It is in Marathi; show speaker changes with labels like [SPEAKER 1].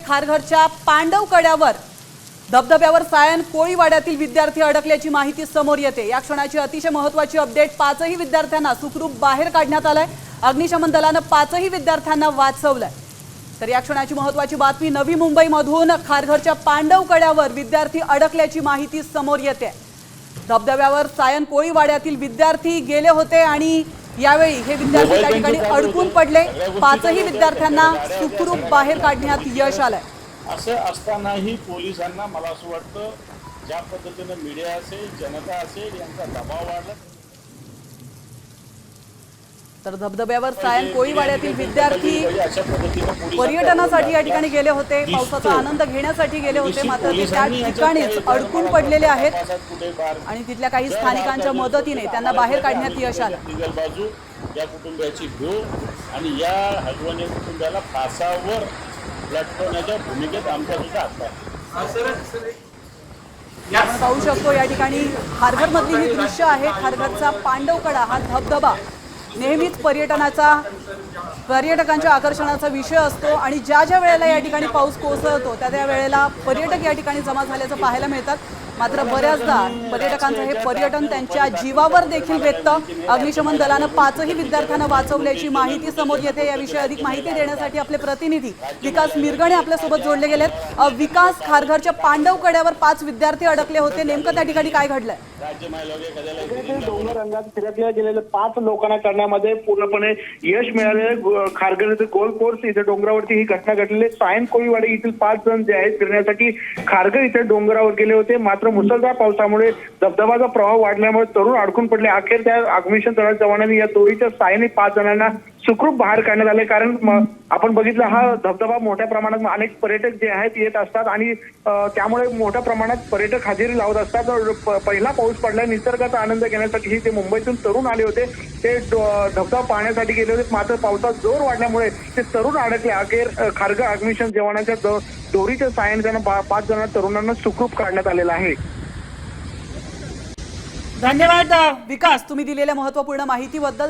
[SPEAKER 1] खारघरच्या पांडवकड्यावर धबधब्यावर सायन कोळीवाड्यातील विद्यार्थी अडकल्याची माहिती समोर येते। या क्षणाची अतिशय महत्त्वाची अपडेट, 5ही विद्यार्थ्यांना सुखरूप बाहेर काढण्यात आलंय। अग्निशमन दलाने 5ही विद्यार्थ्यांना वाचवलंय। तर या क्षणाची महत्त्वाची बातमी, नवी मुंबईमधून खारघरच्या पांडवकड्यावर विद्यार्थी अडकल्याची माहिती समोर येते। धबधब्यावर सायन कोळीवाड्यातील विद्यार्थी गेले होते आणि यावेळी हे विद्यार्थी त्या ठिकाणी अडकून पडले। 5ही विद्यार्थ्यांना सुखरूप बाहेर काढण्यात यश आलंय।
[SPEAKER 2] असं असतानाही पोलिसांना मला असं वाटतं ज्या पद्धतीने मीडिया असेल, जनता असेल यांचा दबाव वाढला।
[SPEAKER 1] तर धबधब्यावर सायन कोळीवाड्यातील विद्यार्थी पर्यटनासाठी या ठिकाणी गेले होते, पावसाचा आनंद घेण्यासाठी गेले होते, मात्र ते त्या ठिकाणीच अडकून पडलेले आहेत आणि तिथल्या काही स्थानिकांच्या मदतीने त्यांना बाहेर काढण्यात यश आलं।
[SPEAKER 2] बाजू या कुटुंबियाची घेऊ आणि या हगवणे कुटुंबाला फासावर लटकवण्याच्या भूमिकेत आमचा सुद्धा हात आहे।
[SPEAKER 1] आपण पाहू शकतो या ठिकाणी खारघरमधली ही दृश्य आहे। खारघरचा पांडवकडा हा धबधबा नेहमीच पर्यटकांच्या आकर्षणाचा विषय असतो आणि ज्या ज्या वेळेला या ठिकाणी पाऊस कोसळतो त्या वेळेला पर्यटक या ठिकाणी जमा झाल्याचं पाहायला मिळतात। मात्र बऱ्याचदा पर्यटकांचं हे पर्यटन त्यांच्या जीवावर देखील बेततं। अग्निशमन दलानं 5ही विद्यार्थ्यांना वाचवल्याची माहिती समोर येते। याविषयी अधिक माहिती देण्यासाठी आपले प्रतिनिधी विकास मिरगणे आपल्यासोबत जोडले गेलेत। विकास, खारघरच्या पांडवकड्यावर 5 विद्यार्थी अडकले होते, नेमकं त्या ठिकाणी काय घडलंय?
[SPEAKER 3] डोंगर रंगात फिरकल्या गेलेल्या 5 लोकांना करण्यामध्ये पूर्णपणे यश मिळाले। खारघर इथे गोल कोर्स इथे डोंगरावरती ही घटना घडलेली। सायन कोळीवाडी येथील 5 जण जे आहेत फिरण्यासाठी खारघर इथे डोंगरावर गेले होते, मात्र मुसळधार पावसामुळे धबधबाचा प्रवाह वाढल्यामुळे तरुण अडकून पडले। अखेर त्या अग्निशमन दलाच्या जवानांनी या दोरीच्या साहाय्याने 5 जणांना सुखरूप बाहेर काढण्यात आले। कारण आपण बघितलं हा धबधबा मोठ्या प्रमाणात अनेक पर्यटक जे आहेत येत असतात आणि त्यामुळे मोठ्या प्रमाणात पर्यटक हजेरी लावत असतात। पहिला पाऊस पडला, निसर्गाचा आनंद घेण्यासाठी ते मुंबईतून तरुण आले होते, ते धबधबा पाहण्यासाठी गेले होते, मात्र पावसाचा जोर वाढल्यामुळे ते तरुण अडकले। अखेर खारघर अग्निशमन जवानांच्या दोरीच्या साहाय्याने त्यांना 5 जण तरुणांना सुखरूप काढण्यात आलेलं आहे।
[SPEAKER 1] धन्यवाद विकास, तुम्ही दिलेल्या महत्त्वपूर्ण माहितीबद्दल।